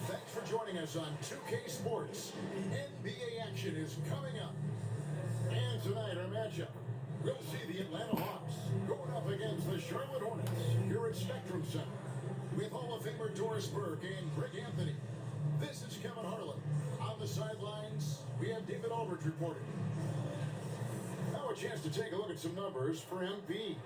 Thanks for joining us on 2K Sports. NBA action is coming up. And tonight, our matchup. We'll see the Atlanta Hawks going up against the Charlotte Hornets here at Spectrum Center with Hall of Famer Doris Burke and Greg Anthony. This is Kevin Harlan. On the sidelines, we have David Aldridge reporting. Now a chance to take a look at some numbers for MP.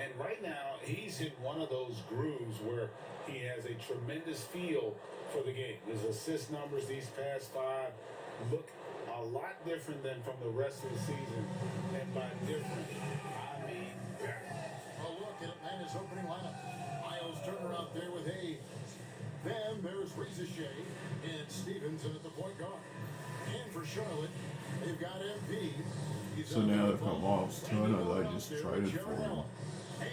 And right now, he's in one of those grooves where he has a tremendous feel for the game. His assist numbers these past five look a lot different than from the rest of the season. And by different, I mean better. A look at Atlanta's opening lineup. Miles Turner out there with Hayes. Then there's Reza Shea and Stevenson at the point guard. And for Charlotte, they've got MP. So now they've got Miles Turner, they just traded for him.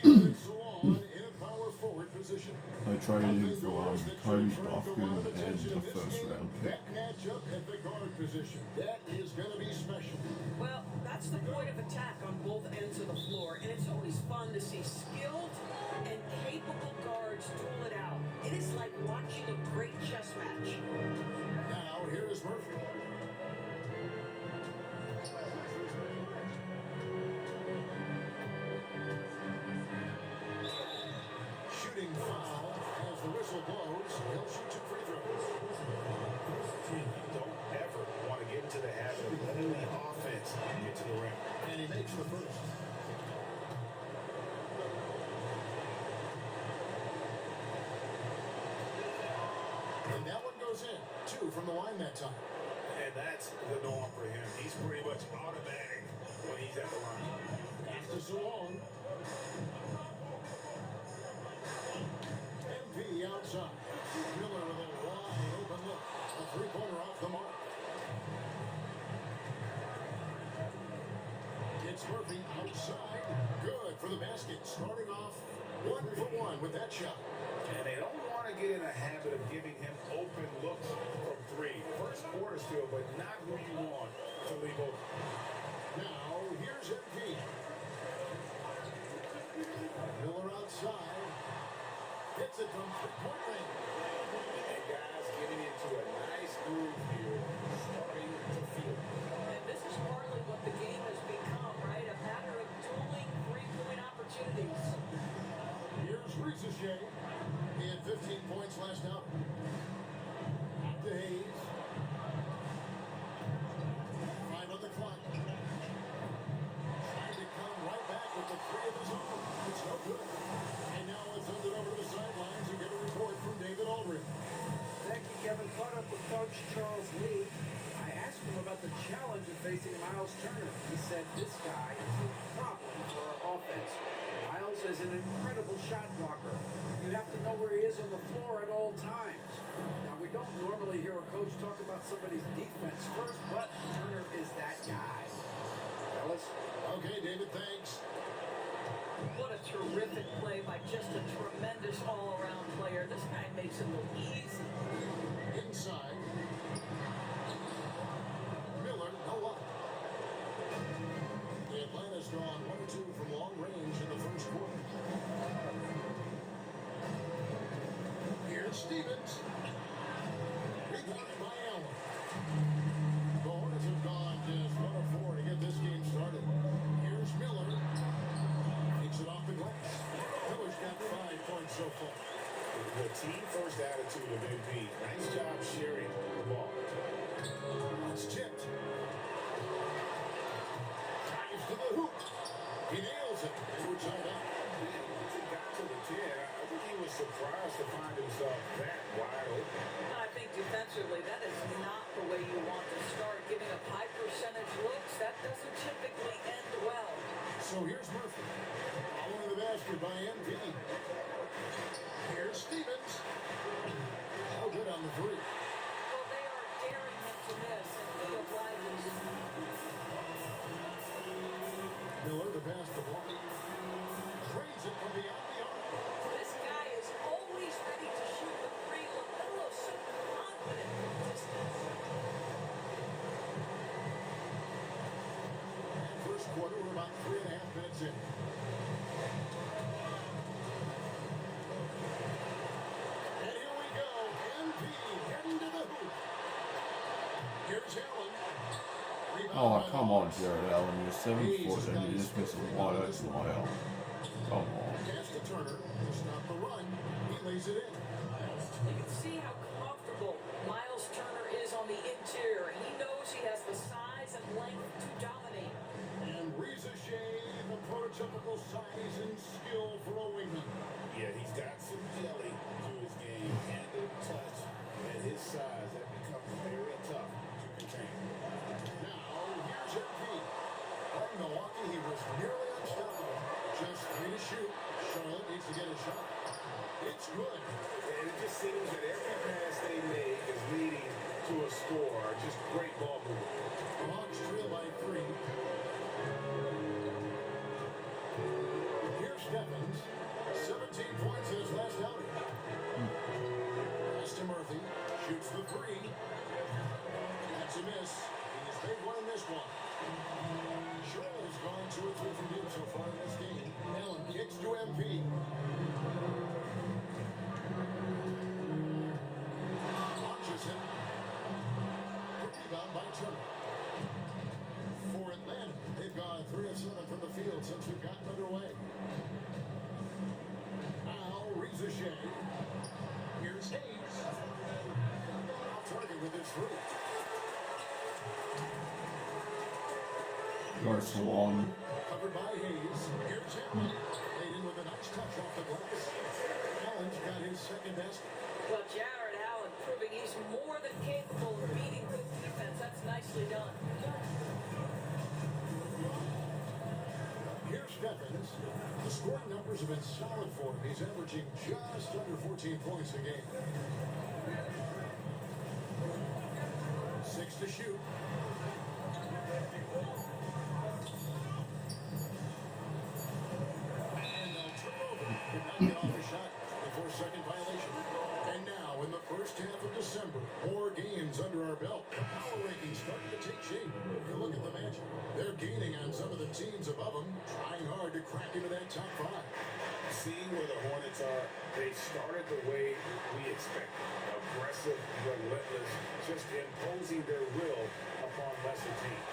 And Salon in a power forward position. They traded him for Cody Buffkin and the first round pick. That matchup at the guard position, that is going to be special. Well, that's the point of attack on both ends of the floor, and it's always fun to see skilled and capable guards duel it out. It is like watching a great chess match. Now, here is Murphy. Shooting foul as the whistle blows. He'll shoot 2 free throws. You don't ever want to get into the habit of letting the offense get to the rim. And he makes the first. And that one goes in. 2 from the line that time. And that's the norm for him. He's pretty much automatic when he's at the line. Pass to Salon. MP outside. Miller with a wide open look. A three-pointer off the mark. It's Murphy outside. Good for the basket. Starting off 1 for 1 with that shot. And they don't want to get in a habit of giving him open looks from 3. First quarter still, but not who you want to leave open. Now, here's MP. Miller outside. Hits it from three-point range. And guys getting into a nice groove here, starting to feel it. And this is partly what the game has become, right? A matter of dueling three-point opportunities. Here's Reza Shea. He had 15 points last out. Back to Hayes. 5 on the clock. Trying to come right back with the 3 of his own. It's no good. And now let's send it over to the sidelines and get a report from David Aldridge. Thank you, Kevin. Caught up with Coach Charles Lee. I asked him about the challenge of facing Miles Turner. He said this guy is a problem for our offense. Miles is an incredible shot blocker. You have to know where he is on the floor at all times. Now, we don't normally hear a coach talk about somebody's defense first, but Turner is that guy. Fellas? Okay, David, thanks. What a terrific play by just a tremendous all-around player. This guy makes it look easy. Inside. Miller, no up. Atlanta's drawn 1 or 2 from long range in the first quarter. Here's Stevens. Rebounded by Allen. The Hornets have gone just 1 of 4 to get this game started. Here's Miller. Takes it off the glass. Miller's got 5 points so far. The team-first attitude of MP. Nice job sharing the ball. It's tipped. Drives to the hoop. He nails it. And we're tied up. Once he got to the 10, I think he was surprised to find himself that wide open. I think defensively, that is not the way you want to start. Giving up high percentage looks, that doesn't typically end well. So here's Murphy. Following the basket by MP. Here's Stevens. Oh, good on the 3. Well, they are daring him to miss, and he obliges. Miller, the pass to block. Trades it from beyond the arc. This guy is always ready to shoot the 3. LaMelo so confident from distance. And first quarter, we're about 3.5 minutes in. And here we go. MP Here's Allen. Oh, come on, Jared Allen. You're 7 foot and you just miss a wide open layup. Come on. Pass to Turner to stop the run. He lays it in. You can see how comfortable Miles Turner is on the interior. He knows he has the size and length to dominate. And Reza Shea, the prototypical size and skill for a wingman. Yeah, he's got some jelly to his game. Handle, touch, at his size, that becomes very tough to contain. Now, here's MP. On Milwaukee, he was nearly unstoppable. Just 3 to shoot. Charlotte needs to get a shot. It's good. And it just seems that every pass they make is leading to a score. Just great ball movement. The Hawks trail by 3. Here's Stephens. 17 points in his last outing. Pass to Murphy. Shoots the 3. That's a miss. He's made one in this one. Charlotte has gone 2 or 3 from deep so far in this game. Allen kicks to MP. Launches him. Rebound by Turner. For Atlanta, they've gone 3 of 7 from the field since we've gotten underway. Now, Reza Shea. Here's Hayes. Off target with his 3. Go Swan. Covered by Hayes. Here's Allen. Laid in with a nice touch off the glass. Allen's got his second basket. Well, Jared Allen proving he's more than capable of beating good defense. That's nicely done. Here's Stephens. The scoring numbers have been solid for him. He's averaging just under 14 points a game. 6 to shoot. And they'll turn over. Could not get off a shot before second violation. And now, in the first half of December, more games under our belt. The power rankings starting to take shape. You look at the Magic. They're gaining on some of the teams above them, trying hard to crack into that top 5. Seeing where the Hornets are, they started the way we expected. Aggressive, relentless, just imposing their will upon lesser teams.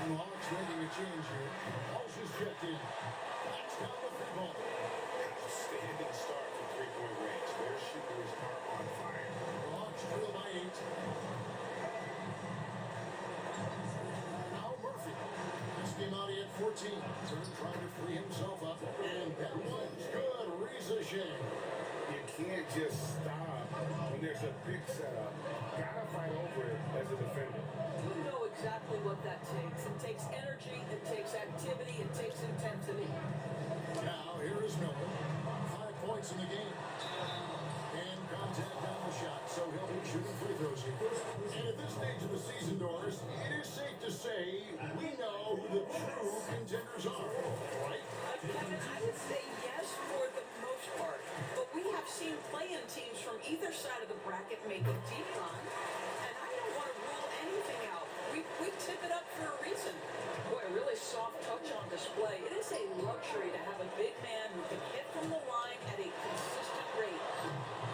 And the Hawks making a change here. Walsh is checked in. Backs down the 3 ball. Outstanding start from three-point range. Their shooters are on fire. The Hawks trail by 8. Now Murphy. This game out at 14. Turner trying to free himself up. And that one's good. Reza Shea. You can't just stop when there's a big setup. Gotta fight over it as a defender. You know exactly what that takes. It takes energy, it takes activity, it takes intensity. Now here is Miller. 5 points in the game. And contact down the shot, so he'll be shooting free throws here. And at this stage of the season, Doris, it is safe to say we know who the true contenders are, right? Kevin, I would say yes for the most part, but we have seen play-in teams from either side of the bracket make a deep run, and I don't want to rule anything out. We tip it up for a reason. Boy, a really soft touch on display. It is a luxury to have a big man who can hit from the line at a consistent rate.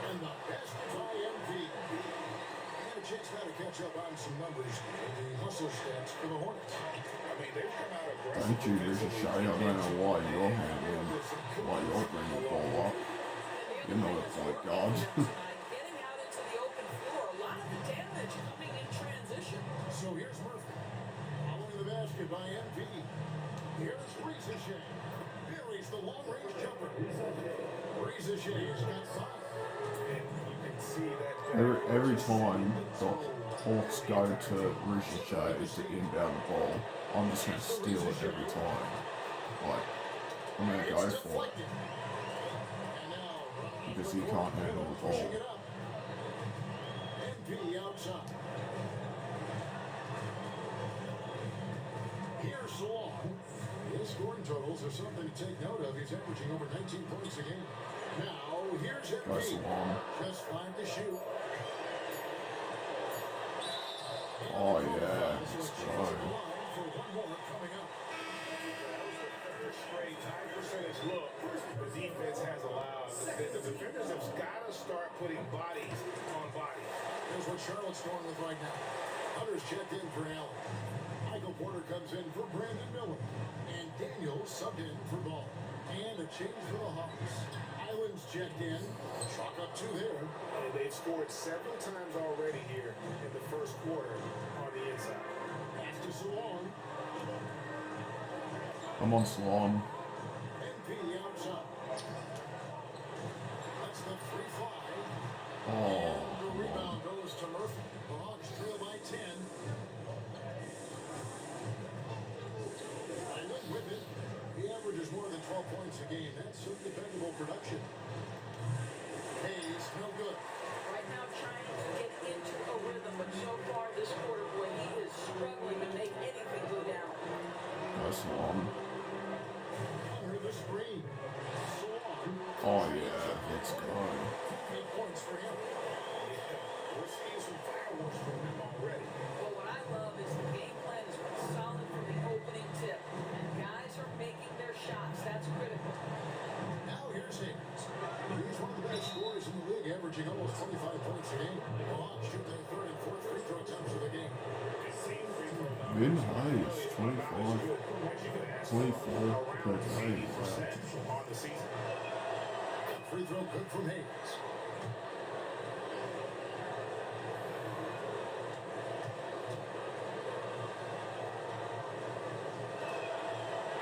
And the best by MP. Had a chance now to catch up on some numbers in the hustle stats for the Hornets. I mean, they've come out aggressive. Thank you, Reza Shea. I don't know why you're handling, why you're bringing the ball up. You're not a point guard. Getting out into the open floor, a lot of the damage coming in transition. So here's Murphy. Following the basket by MP. Here's Reza Shea. Buries the long-range jumper. Reza Shea's got 5. And you can see that. Every time the Hawks go to Reza Shea to inbound the ball, I'm just going to steal it every time. Like, I'm going to go for it. Because he can't handle the ball. Pushing it up. MP outside. Here's Salon. His scoring totals are something to take note of. He's averaging over 19 points a game. Now, here's Go MP. Salon. Just 5 to shoot. Oh yeah, let's go. For one more coming up. Third straight high percentage look the defense has allowed. The defenders have got to start putting bodies on bodies. Here's what Charlotte's going with right now. 100 players checked in for Allen. Michael Porter comes in for Brandon Miller. And Daniels subbed in for Ball. And a change for the Hawks. Islands checked in. Chalk up 2 there. And they've scored several times already here in the first quarter on the inside. Pass to Salon. I'm on Salon. NP outside. That's the free fly. Oh, And the rebound goes to Murphy. The Hawks trail by 10. Island with it. He averages more than 12 points a game. That's some dependable production. Hayes, no good. Right now trying to get into a rhythm, but so far this quarter, boy, he is struggling to make anything go down. go Salon. Under the screen. Salon. Oh yeah, let's go. 8 points for him. Yeah, we're seeing some fireworks from him already. Well, what I love is the game plan has been solid from the opening tip, and guys are making their shots. That's critical. Now here's Hayes. He's one of the best scorers in the league, averaging almost 25 points a game. The Hawks shoot their 3rd and 4th free throw attempts of the game. Vin Hayes, 24 per game. Wow. On the season. Free throw good from Hayes.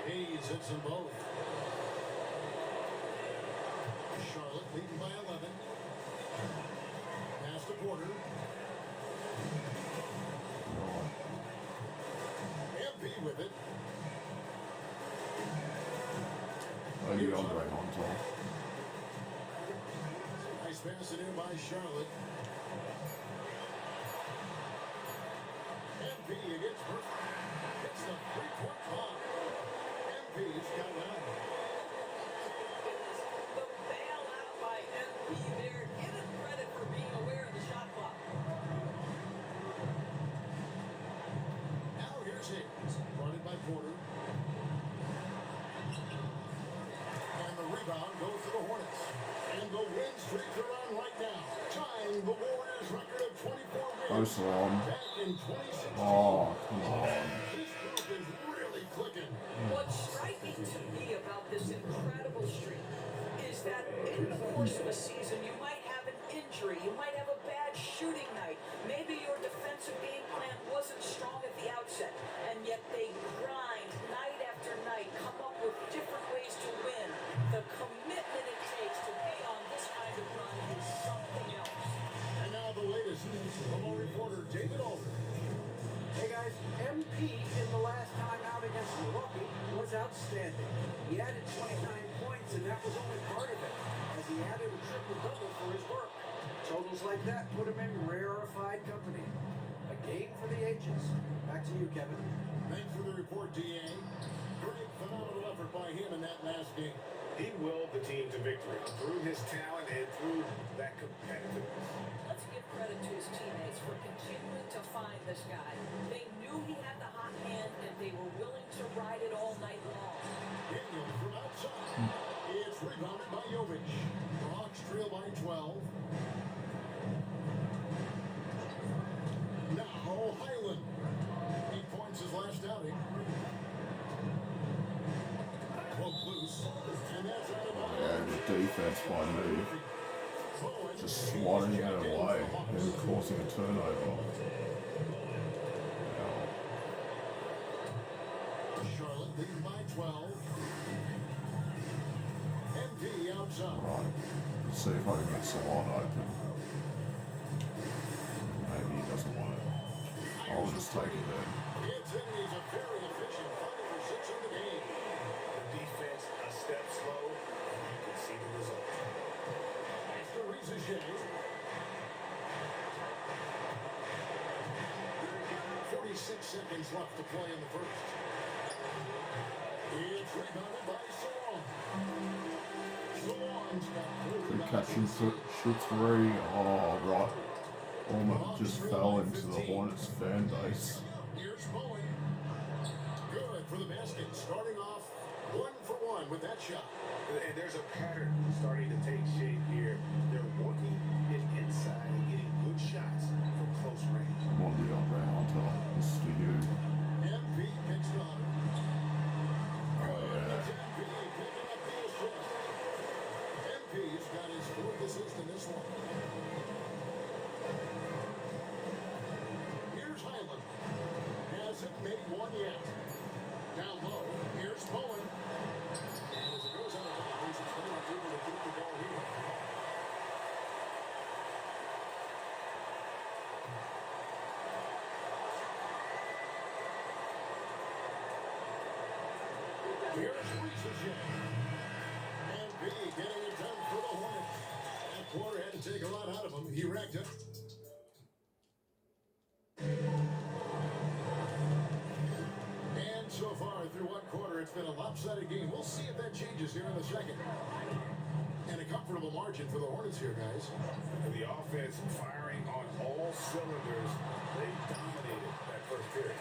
Hayes hits them both. Charlotte leading by 11. Pass to Porter. MP with it. Maybe Andre Hunter. Nice pass it in by Charlotte. MP against Murphy. Hits the 3-point bomb. MP's got it out. The bailout by MP there. Give him credit for being aware of the shot clock. Now here's Hayes. Guarded by Porter. And the rebound goes to the Hornets. And the win streaks are on right now. Tying the Warriors record of 24 Go wins. Salon. Back in 2016. Oh, come on. This group is really clicking. What's striking to me about this incredible streak is that in the course of a season, you might have an injury, you might have a bad shooting night, maybe your defensive game plan wasn't strong at the outset, and yet they grind night after night, come up with different ways to win. The commitment it takes to be on this kind of run is something else. And now the latest from our reporter, David Aldridge. Hey guys, MP in the last time out against Milwaukee was outstanding. He added 29 points, and that was only part of it, as he added a triple-double for his work. Totals like that put him in rarefied company. A game for the ages. Back to you, Kevin. Thanks for the report, DA. Great, phenomenal effort by him in that last game. He willed the team to victory through his talent and through that competitiveness. Let's give credit to his teammates for continuing to find this guy. They knew he had the hot hand, and they were willing to ride it all night long. Daniel from outside. It's rebounded by Jovic. The Hawks trail by 12. Now Highland. 8 points his last outing. Broke loose. And that's out of bounds. Yeah, the defense by me. Bowen Just swatting it away and causing a turnover. Charlotte leading by 12. MP outside. Right. Let's see if I can get Salon open. Maybe he doesn't want it. I'll just take it then. It's in. He's a very efficient 5 for 6 in the game. The defense a step slow, and you can see the result. After Reza Shea. 46 seconds left to play in the first. It's rebounded by Salon. Salon's got 4 Good rebounds. catch and shoot 3. Oh, right. Almost just fell into the Hornets fan base. Here's Bowen. Good for the basket. Starting off 1 for 1 with that shot. And there's a pattern starting to take shape here. They're working it inside and getting good shots from close close range. I'm on the up round. This is for you. MP picks the Hunter. Oh, yeah. It's MP picking up the assist. MP's got his fourth assist in this one. Here's Highland. Hasn't made one yet. Down low. Here's Bowen. And as it goes out of bounds, it's going to be able to keep the ball here. Here's Reese and B getting it done for the Hornets. That quarter had to take a lot out of him. He racked it. And so far through one quarter, it's been a lopsided game. We'll see if that changes here in the second. And a comfortable margin for the Hornets here, guys. And the offense firing on all cylinders. They dominated that first period.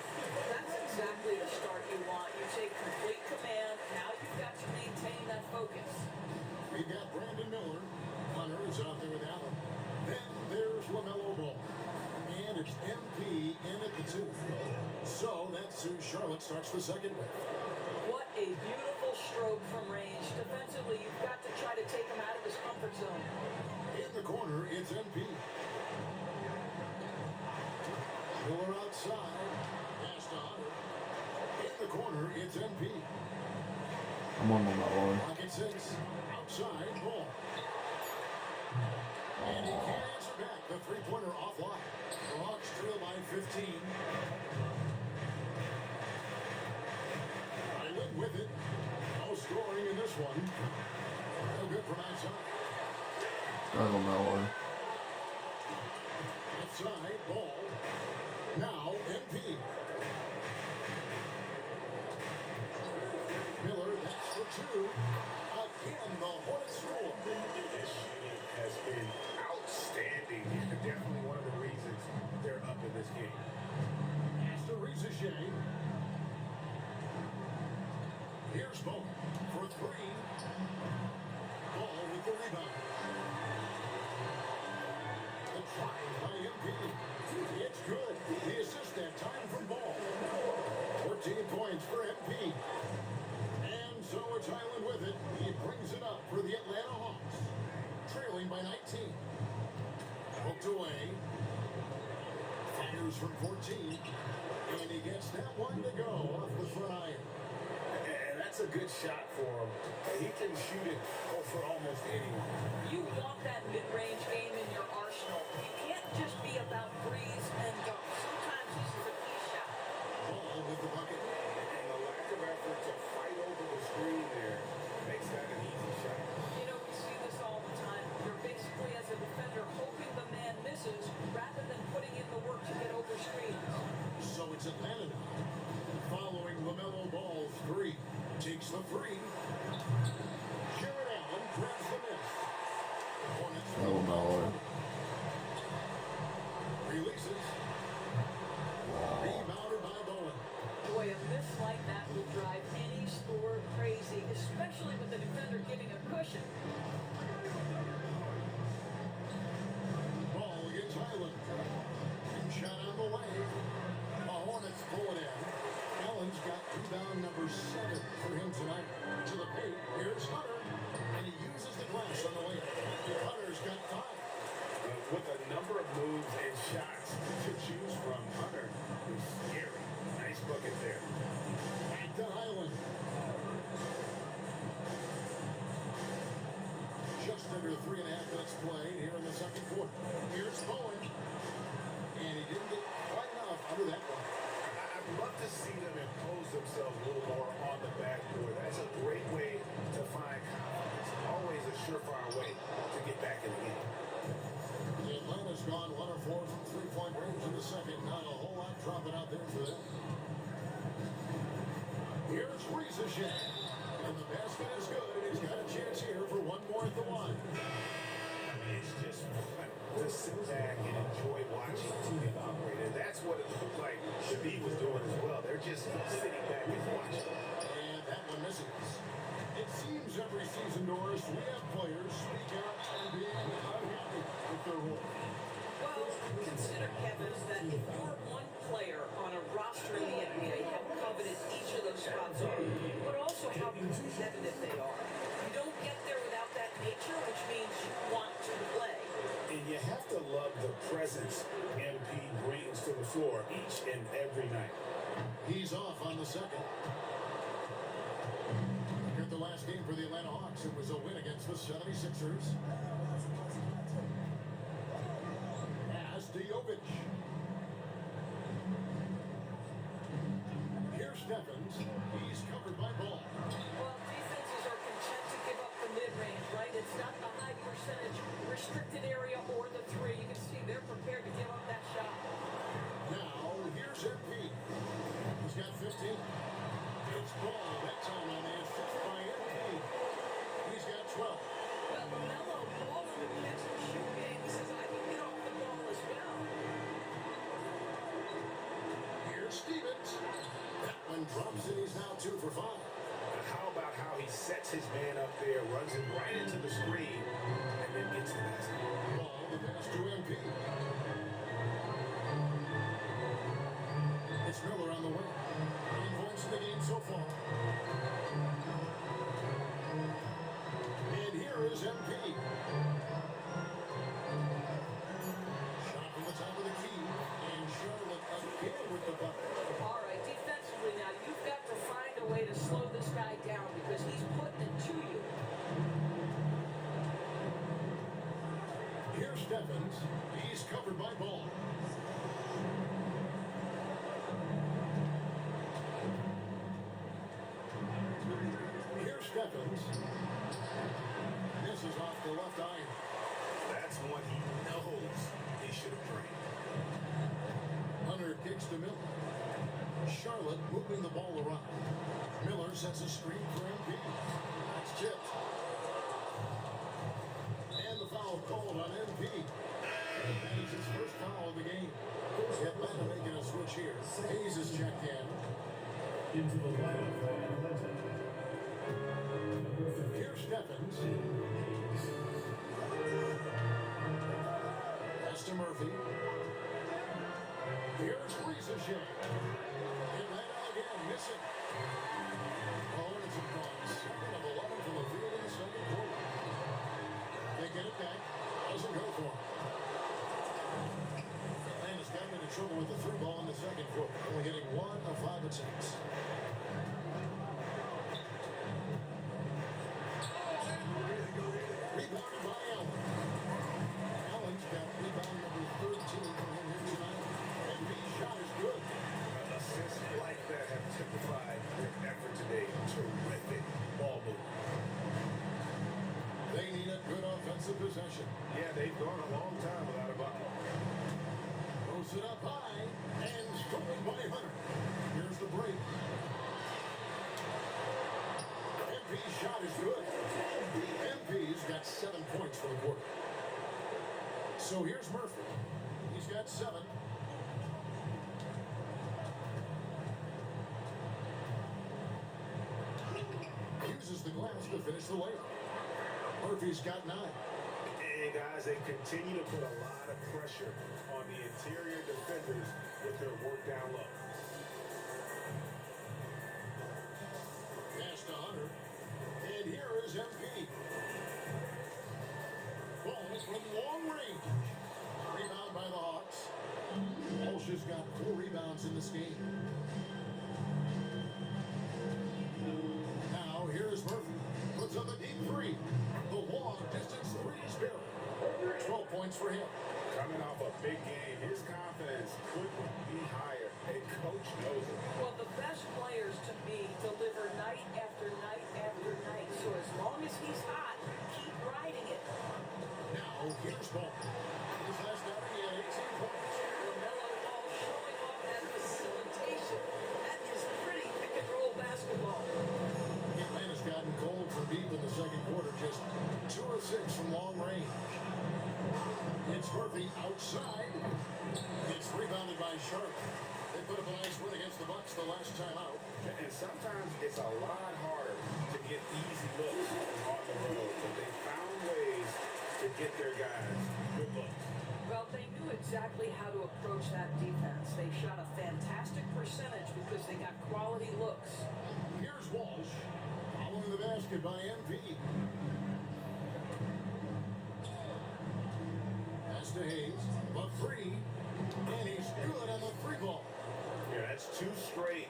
That's exactly the start you want. You take complete command. Now you've got to maintain that focus. We've got Brandon Miller. Hunter is out there with Allen. Then there's LaMelo Ball. And it's MP in at the 2. So that's who Charlotte starts the second with. What a beautiful stroke from range. Defensively, you've got to try to take him out of his comfort zone. In the corner, it's MP. Miller outside. Pass to Hunter. In the corner, it's MP. I'm on LaMelo. Pocket 6. Outside, Ball. And he can't answer back. The three-pointer offline. The Hawks trail by 15. Island with it. No scoring in this one. No good from outside. Go LaMelo. Outside, Ball. Now, MP. Miller, that's for 2. Again, the Hornets score. This shooting has been outstanding. Definitely one of the reasons they're up in this game. Pass to Reese. Here's Bowen for 3. Ball with the rebound. The try by MP. It's good. The assist that time from Ball. 14 points for MP. And so it's Highland with it. He brings it up for the Atlanta Hawks. Trailing by 19. Hooked away. Fires from 14. And he gets that one to go off the front iron. And that's a good shot for him. He can shoot it for almost anyone. You want that mid-range game in your arsenal. You can't just be about threes and dunks. Sometimes this is a key shot. Ball with the bucket. And the lack of effort to fight over the screen there makes that an easy shot. You know, we see this all the time. You're basically, as a defender, hoping the man misses rather than putting in the work to get over screens. So it's Atlanta now. Following LaMelo Ball's 3. Takes the 3. Jared Allen grabs the miss. Hornets Go LaMelo. releases. Rebounded by Bowen. Boy, a miss like that will drive any scorer crazy, especially with the defender giving a cushion. Ball against Highland. Shot on the way. The Hornets pull it in. Allen's got rebound number 7 for him tonight. To the paint. Here's Hunter. And he uses the glass on the way. Hunter's got 5. With a number of moves and shots to choose from, Hunter is scary. Nice bucket there. Back to Highland. Just under 3.5 minutes played here in the second quarter. Here's Bowen. And he didn't get quite enough under that one. I'd love to see them impose themselves a little more on the backboard. That's a great way to find confidence. Always a surefire way to get back in the game. Atlanta's gone 1 of 4 from three-point range in the second. Not a whole lot dropping out there for them. Here's Reese. And the basket is good. And he's got a chance here for one more at the line. It's just fun to sit back and enjoy watching them operate. And that's what it looked like the B was doing as well. They're just sitting back and watching. And that one misses. It seems every season, Norris, we have players speak out and being unhappy with their role. Well, Well, consider, Kevin, that if you're one player on a roster in the NBA, how coveted each of those spots are, but also how competitive they are. You don't get there without that nature, which means you want to play. And you have to love the presence MP brings to the floor each and every night. He's off on the second. Here at the last game for the Atlanta Hawks, it was a win against the 76ers. As Jovic. Here's Stephens. He's covered by Ball. Well, defenses are content to give up the mid-range, right? It's not the high percentage restricted area or the three. You can see they're prepared to give up that shot. Now, here's MP. He's got 15. It's Ball that time on the assist by MP. He's got 12. Well, LaMelo Ball in the catch and shoot game. He says, I can get off the ball as well. Here's Stevens. That one drops and he's now 2 for 5. And how about how he sets his man up there, runs him right into the screen, and then gets the basket. Ball, the pass to MP. It's Miller on the wing. 9 points in the game so far. And here is MP. Shot from the top of the key. And Charlotte again with the bucket. All right, defensively now, you've got to find a way to slow this guy down because he's putting it to you. Here's Stephens. He's covered by Ball. Here's Stephens. This is off the left eye. That's one he knows he should have drained. Hunter kicks to Miller. Charlotte moving the ball around. Miller sets a screen for MP. That's chipped. And the foul called on MP. That is his first foul of the game. Atlanta making a switch here. Hayes is checked in. Into the lineup for Atlanta. Here's Stephens. Pass to Murphy. Here's Ricochet. Atlanta again missing. Oh, and it's a gone. 7 of 11 from the field in the second quarter. They get it back. Doesn't go for him. Atlanta's gotten into trouble with the through ball in the second quarter. Only getting 1 of 5 attempts. Rebounded by Allen. Allen's got rebound number 13 for him here tonight. And his shot is good. Assists like that have typified their effort today. Terrific ball movement. They need a good offensive possession. Yeah, they've gone a long time without a bucket. Throws it up high and stolen by Hunter. Here's the break. MP's shot is good. MP's got 7 points for the quarter. So here's Murphy. He's got 7. Uses the glass to finish the layup. Murphy's got 9. And guys, they continue to put a lot of pressure on the interior defenders with their work down low. Pass to Hunter. And here is MP. Ball from long range. Rebound by the Hawks. Walsh has got 4 rebounds in this game. Now here is Murphy. Puts up a deep 3. The long distance 3 is barely. 12 points for him. Coming off a big game, his confidence couldn't be higher. And coach knows it. Well, the best players to me deliver night after night after night. So as long as he's hot, keep riding it. Now here's Ball. His last outing, he had 18 points. LaMelo Ball showing off that facilitation. That is pretty pick and roll basketball. Atlanta's gotten cold from deep in the second quarter. Just 2 of 6 from long range. It's Murphy outside. It's rebounded by Sharp. They put up a nice win against the Bucks the last time out. And sometimes it's a lot harder to get easy looks on the road, but they found ways to get their guys good looks. Well, they knew exactly how to approach that defense. They shot a fantastic percentage because they got quality looks. Here's Walsh. Following the basket by MP. Pass to Hayes. The three. And he's good on the three ball. Yeah, that's 2 straight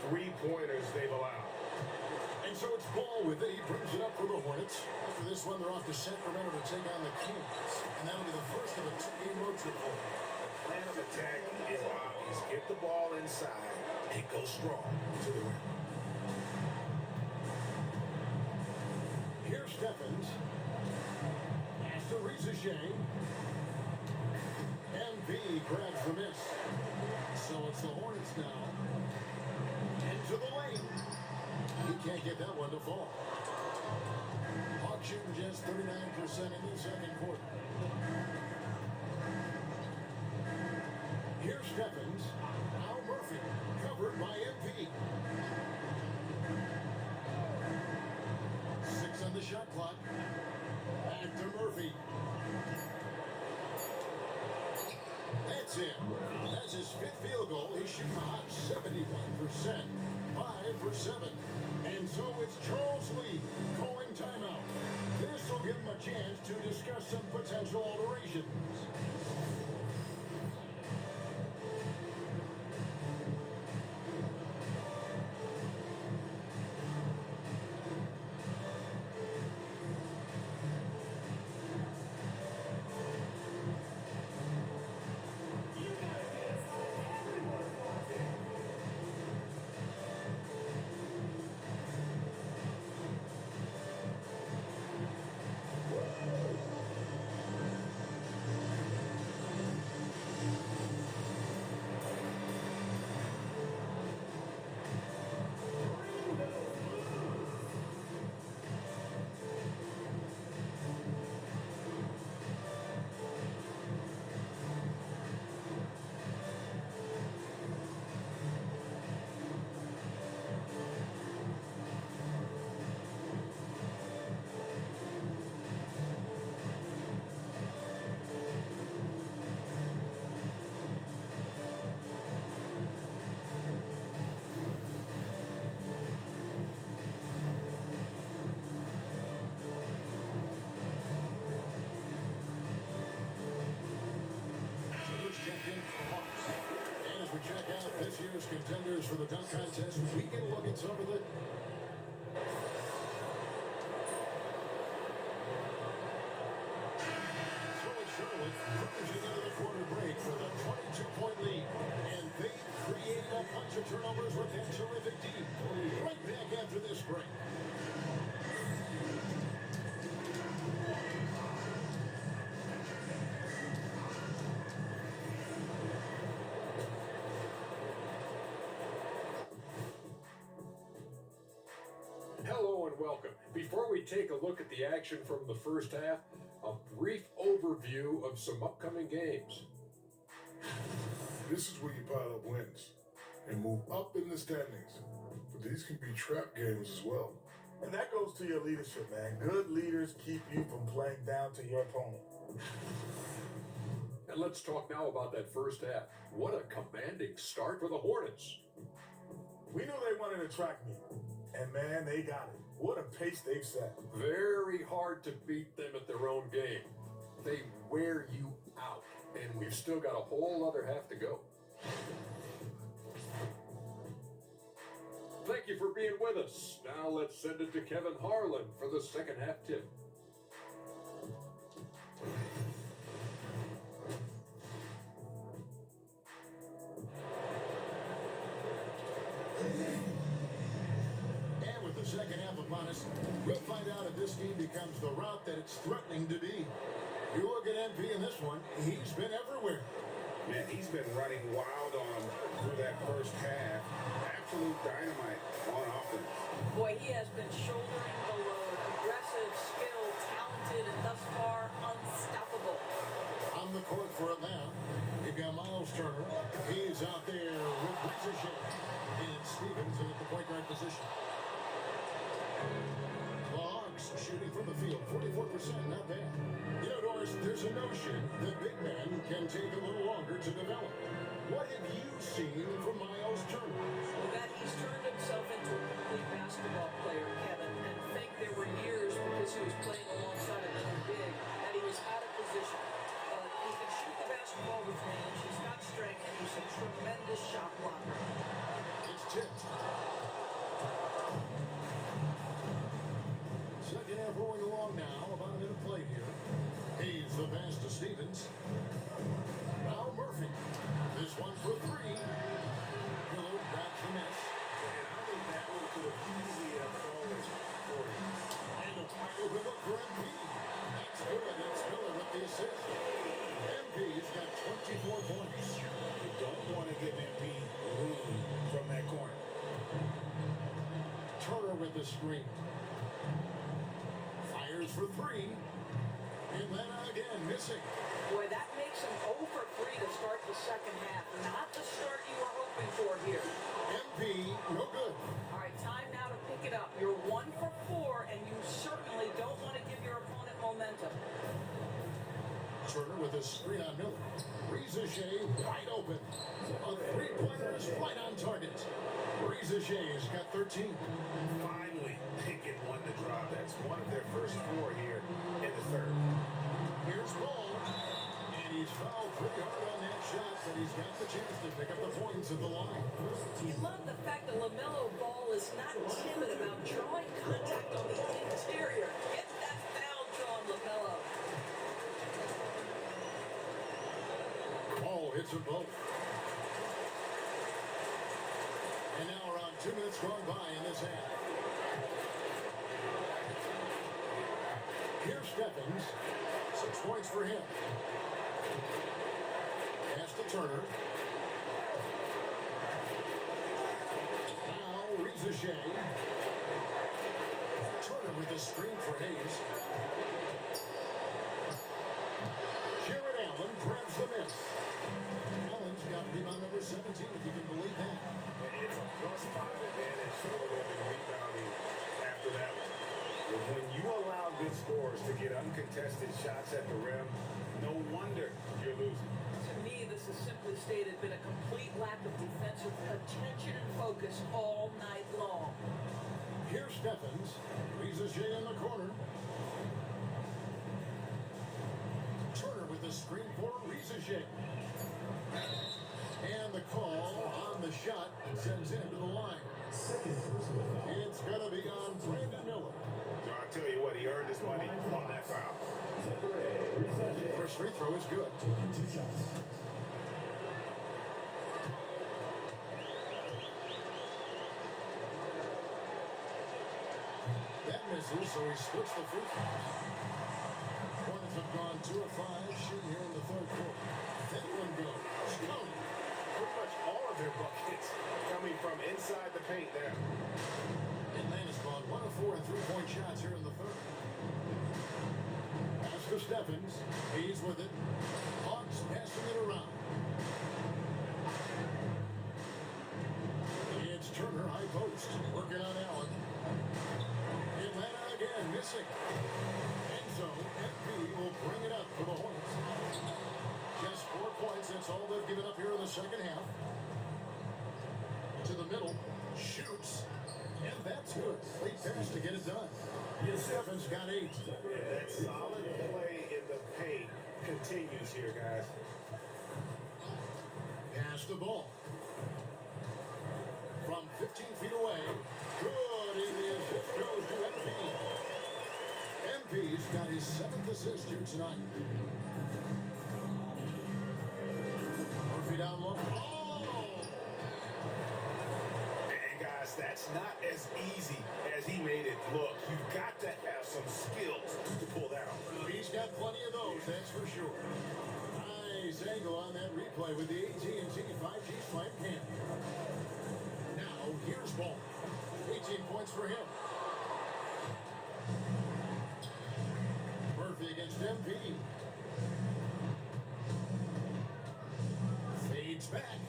three-pointers they've allowed. And so it's Ball with it. He brings it up for the Hornets. After this one, they're off to Sacramento to take on the Kings. And that'll be the first of a 2-game road trip for them. Plan of attack is obvious. Get the ball inside and go strong to the rim. Here's Stephens. Pass to Rizachet. MP grabs the miss. So it's the Hornets now. Into the lane. He can't get that one to fall. Hawks shooting just 39% in the second quarter. Here's Stephens. Now Murphy. Covered by MP. 6 on the shot clock. Back to Murphy. That's it. That's his 5th field goal. He's shooting a hot 71%. 5 for 7. And so it's Charles Lee calling timeout. This will give him a chance to discuss some potential alterations. And as we check out this year's contenders for the dunk contest, we get a look at some of the Charlotte cruising into the quarter break with a 22-point lead. And they created a bunch of turnovers with that terrific team. Right back after this break. Hello and welcome. Before we take a look at the action from the first half, a brief overview of some upcoming games. This is where you pile up wins and move up in the standings. But these can be trap games as well. And that goes to your leadership, man. Good leaders keep you from playing down to your opponent. And let's talk now about that first half. What a commanding start for the Hornets. We knew they wanted a track meet. And man, they got it. What a pace they've set. Very hard to beat them at their own game. They wear you out. And we've still got a whole other half to go. Thank you for being with us. Now let's send it to Kevin Harlan for the second half tip. And with the second half upon us, we'll find out if this team becomes the route that it's threatening to be. You look at MP in this one, he's been everywhere. Man, he's been running wild on him through that first half. Absolute dynamite on offense. Boy, he has been shouldering the load. Aggressive, skilled, talented, and thus far unstoppable. On the court for Atlanta, you've got Miles Turner. He's out there with Rizachet. And Stevens at the point guard position. The Hawks shooting from the field, 44%, not bad. You know, Doris, there's a notion that big men can take a little longer to develop. What have you seen from Miles Turner? Well, that he's turned himself into a complete basketball player, Kevin, and think there were years because he was playing alongside another big that he was out of position. But he can shoot the basketball with range, he's got strength, and he's a tremendous shot blocker. It's tipped. Second half rolling along now. About a minute play here. Hayes the pass to Stevens. Now Murphy. This one for three. Miller backs the miss. And I think that one could have easily have fallen for him. And a wide open look for MP. That's good. It's Miller with the assist. MP's got 24 points. You don't want to give MP room from that corner. Turner with the screen. Fires for three. Atlanta again missing. Boy, that makes him 0 for 3 to start the second half. Not the start you were hoping for here. MP, no good. All right, time now to pick it up. You're 1 for 4, and you certainly don't want to give your opponent momentum. Turner with a screen on Miller. Rizachet wide open. A three-pointer is right on target. Rizachet's got 13. Finally, they get one to drop. That's one of their first 4 here in the third. Here's Ball. And he's fouled pretty hard on that shot, but he's got the chance to pick up the points at the line. You love the fact that LaMelo Ball is not timid about drawing contact on the interior. Get that foul drawn, LaMelo. Ball hits them both. And now around 2 minutes gone by in this half. Here's Stephens. 6 points for him. Pass to Turner. Now Rizachet. Turner with the screen for Hayes. Jared Allen grabs the miss. Allen's got rebound number 17, if you can believe that. It's a +5 advantage for the women rebounding after that one. But when you allow good scorers to get uncontested shots at the rim, no wonder you're losing. To me, this is simply stated been a complete lack of defensive attention and focus all night long. Here's Stephens. Rizachet in the corner. Turner with the screen for Rizachet. And the call on the shot sends him to the line. It's going to be on Brandon Miller. So I'll tell you what, he earned his money on that foul. First free throw is good. That misses, so he splits the free throws. Hornets have gone 2 of 5 shooting here in the third quarter. That one goes. Stoney. Pretty much all of their buckets coming from inside the paint there. Atlanta's gone 1 of 4 and 3-point shots here in the third. Pass to Stephens. He's with it. Hawks passing it around. It's Turner, high post. Working on Allen. Atlanta again missing. End zone. MP will bring it up for the Hornets. Just 4 points. That's all they've given up here in the second half. To the middle. Shoots. And that's good. Late pass to get it done. Stephens got 8. That solid play in the paint continues here, guys. Pass the ball. From 15 feet away. Good in the assist goes to MP. MP's got his 7th assist here tonight. Murphy down low. Oh! And guys, that's not as easy as he made it look. You've got to have some skills to pull that off. He's got plenty of those, that's for sure. Nice angle on that replay with the AT&T 5G Swipe Cam. Now, here's Ball. 18 points for him. Murphy against MP. Fades back.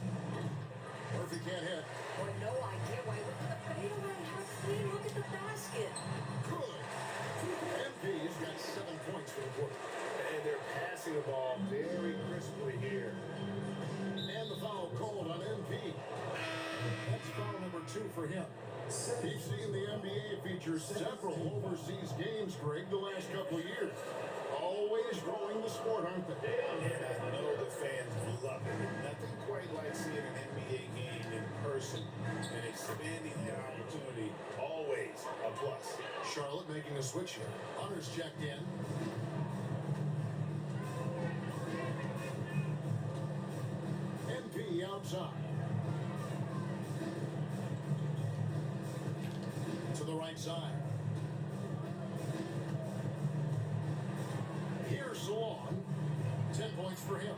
Murphy can't hit. Boy, no idea why. Look at the fadeaway. How clean. Look at the basket. Good. MP's got 7 points for the quarter. And they're passing the ball very crisply He's seen the NBA feature several overseas games, Greg, the last couple of years. Always growing the sport, aren't they? And I know the fans love it. Nothing quite like seeing an NBA game in person and expanding that opportunity. Always a plus. Charlotte making a switch here. Hunter's checked in. MP outside. To the right side. Here's Salon. 10 points for him.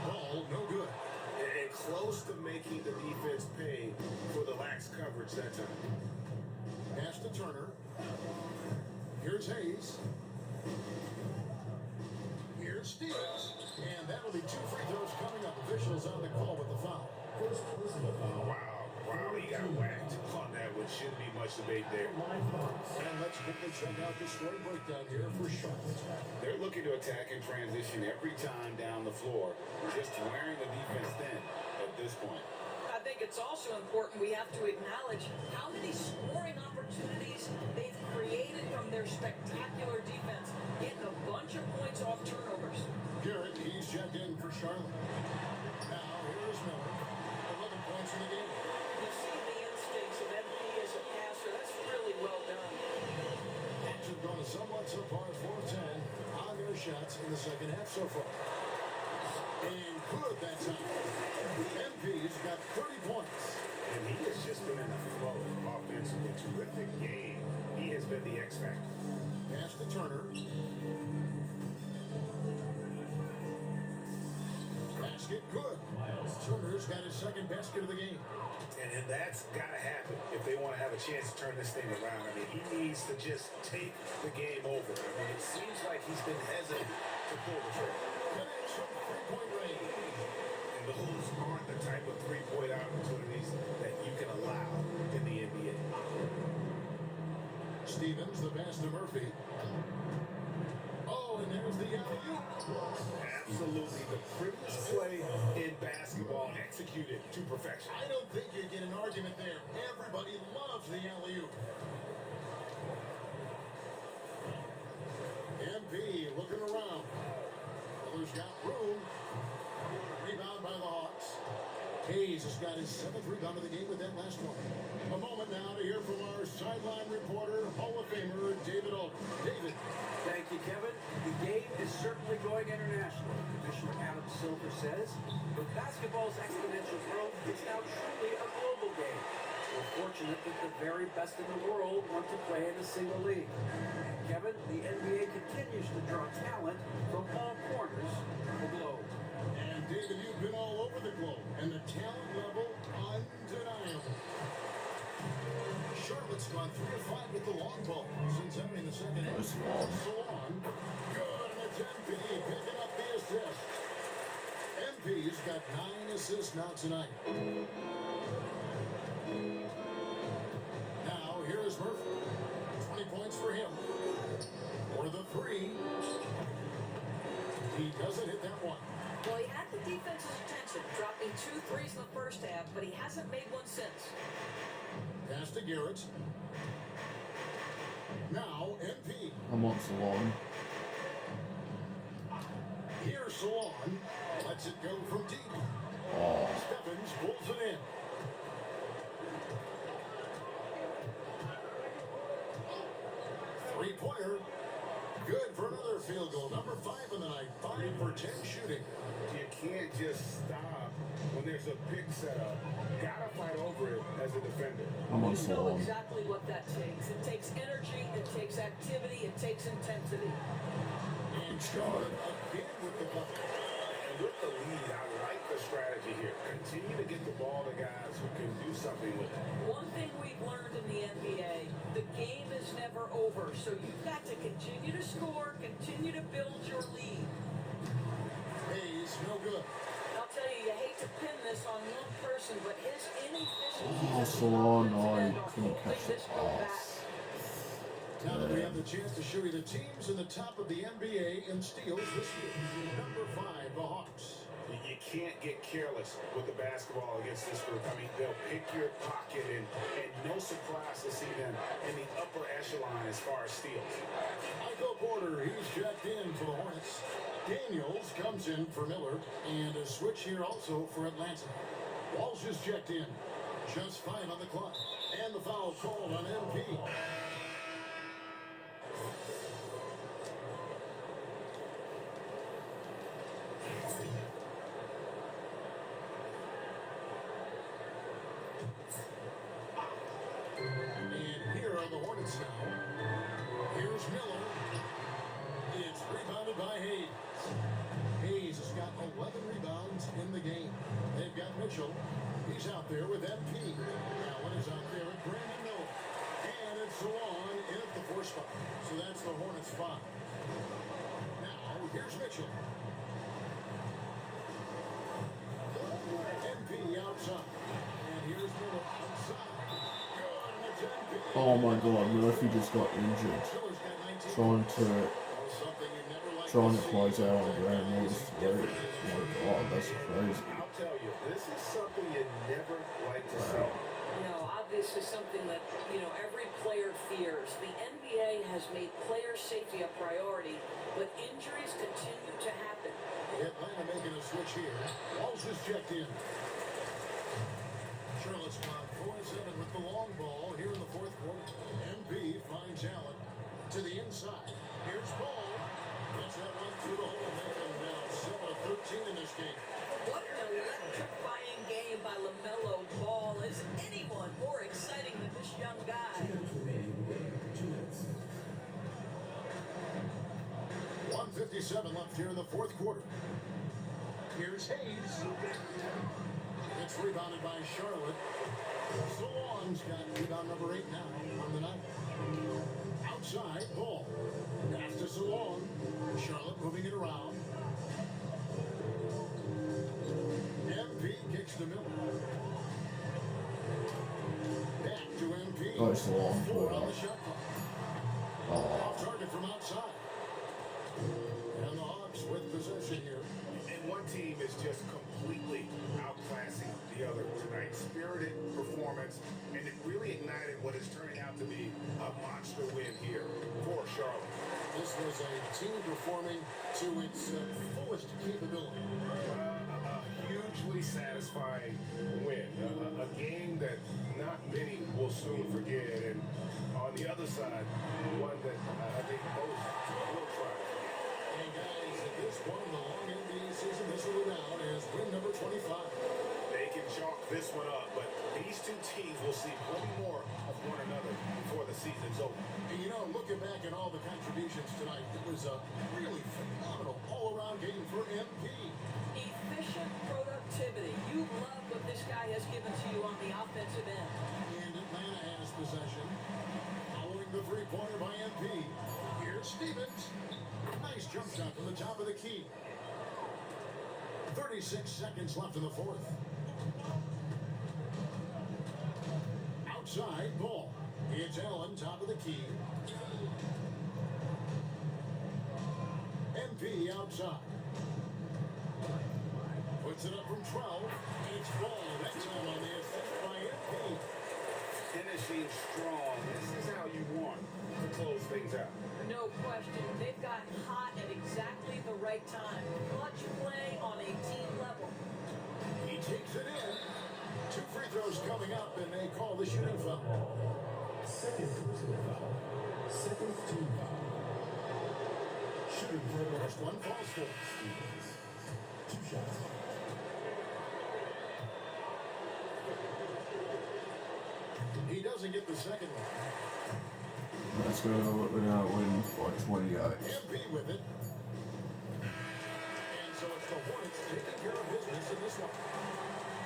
Ball, no good. And close to making the defense pay for the lax coverage that time. Pass to Turner. Here's Hayes. Here's Stevens. And that'll be 2 free throws coming up. Officials on the call with the foul. First personal foul. Wow, he got whacked on that one. Shouldn't be much debate there. And let's quickly check out the score breakdown here for Charlotte. They're looking to attack and transition every time down the floor, just wearing the defense thin at this point. I think it's also important we have to acknowledge how many scoring opportunities they've created from their spectacular defense, getting a bunch of points off turnovers. Garrett, he's checked in for Charlotte. Now, here's Miller. 11 points in the game. You've seen the instincts of MP as a passer. That's really well done. Hawks have gone somewhat subpar 4-10 on their shots in the second half so far. And good that time. MP's got 30 points. And he has just been in a flow offensively. Terrific game. He has been the X factor. Pass to Turner. Basket good. Turner's got his second basket of the game. And that's got to happen if they want to have a chance to turn this thing around. I mean, he needs to just take the game over. I mean, it seems like he's been hesitant to pull the trigger. Connects from three-point range. And those aren't the type of three-point opportunities that you can allow in the NBA. Stevens, the pass to Murphy. Oh, and there's the alley-oop. Absolutely the prettiest play in basketball executed to perfection. I don't think you get an argument there. Everybody loves the alley-oop. MP looking around. Miller's got room. Rebound by the Hawks. Hayes has got his 7th rebound of the game with that last one. A moment now to hear from our sideline reporter, Hall of Famer David Aldridge. David. Thank you, Kevin. The game is certainly going international. Commissioner Adam Silver says, with basketball's exponential growth, it's now truly a global game. We're fortunate that the very best in the world want to play in a single league. And Kevin, the NBA continues to draw talent from all corners of the globe. And David, you've been all over the globe, and the talent level undeniable. Charlotte's gone 3 of 5 with the long ball since entering the second half. Nice ball. Salon, good, and it's MP picking up the assist. MP's got 9 assists now tonight. Now, here's Murphy. 20 points for him. For the 3. He doesn't hit that one. Well, he had the defense's attention, dropping 2 threes in the first half, but he hasn't made one since. Pass to Garrett. Now, MP. I'm on Salon. Here's Salon. Lets it go from deep. Oh, Stephens pulls it in. Three-pointer. Good for another field goal. Number 5 in the night. 5 for 10 shooting. You can't just stop when there's a pick set up. Gotta fight over it as a defender. I'm on You know Salon. exactly what that takes. It takes energy, it takes activity, it takes intensity. And Charlotte again with the bucket. And with the lead, I like the strategy here. Continue to get the ball to guys who can do something with it. One thing we've learned in the NBA, the game is never over, so you've got to continue to score, continue to build your lead. Hayes, no good. I'll tell you, you hate to pin this on one person, but his inefficiency Oh, Salon, I couldn't catch the pass. Now that we have the chance to show you the teams in the top of the NBA in steals this year. Number 5, the Hawks. You can't get careless with the basketball against this group. I mean, they'll pick your pocket, and no surprise to see them in the upper echelon as far as steals. Michael Porter, he's checked in for the Hornets. Daniels comes in for Miller, and a switch here also for Atlanta. Walsh is checked in. Just 5 on the clock. And the foul called on MP. And here are the Hornets now. Here's Miller. It's rebounded by Hayes. Hayes has got 11 rebounds in the game. They've got Mitchell. He's out there with MP. Allen is out there with Brandon Miller. And it's Salon in at the 4 spot. So that's the Hornets 5. Now, here's Mitchell. MP outside. And here's Miller outside. Good, and it's MP. Oh my god, Murphy just got injured. Miller's got 19. Trying to Something you never like trying to see. close out on Graham Moore's 3. Oh my god, that's crazy. I'll tell you, this is something you never like to see. Obviously something that, every player fears. The NBA has made player safety a priority, but injuries continue to happen. Atlanta making a switch here. Walsh is checked in. Charlotte's gone 4-7 with the long ball here in the 4th quarter. MP finds Allen to the inside. Here's Ball. Gets that one through the hole, making now 7 of 13 in this game. What an electrifying game by LaMelo Ball. Is anyone more exciting than this young guy? 1:57 left here in the 4th quarter. Here's Hayes. It's rebounded by Charlotte. Salon's got rebound number 8 now on the night. Outside, Ball. Pass to Salon. Charlotte moving it around. MP kicks to Miller. Back to MP. Oh, it's a long 4 on ball. the shot clock. Oh, Off target from outside. And the Hawks with possession here. And one team is just completely outclassing the other tonight. Spirited performance, and it really ignited what is turning out to be a monster win here for Charlotte. This was a team performing to its fullest capability. A hugely satisfying win. A game that not many will soon forget. And on the other side, one that I think most will try to forget. And guys, at this point in the long NBA season, this will go down as win number 25. They can chalk this one up, but these two teams will see plenty more of one another before the season's over. And looking back at all the contributions tonight, it was a really phenomenal all-around game for MP. Efficient productivity. You love what this guy has given to you on the offensive end. And Atlanta has possession. Following the three-pointer by MP. Here's Stevens. Nice jump shot from the top of the key. 36 seconds left in the 4th. Outside, Ball. It's Allen, top of the key. MP outside. Puts it up from 12. And it's Ball. That time on the assist by MP. Finishing strong. This is how you want to close things out. No question. They've gotten hot at exactly the right time. Clutch play on a team level. He takes it in. 2 free throws coming up, and they call the shooting foul. Second personal foul. Second team foul. Shooting for the First one falls for. Stevens. 2 shots. He doesn't get the second one. let's go. We're gonna win by 28. MP with it. And so it's the Hornets taking care of business in this one.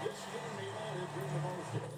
This team may not have been the most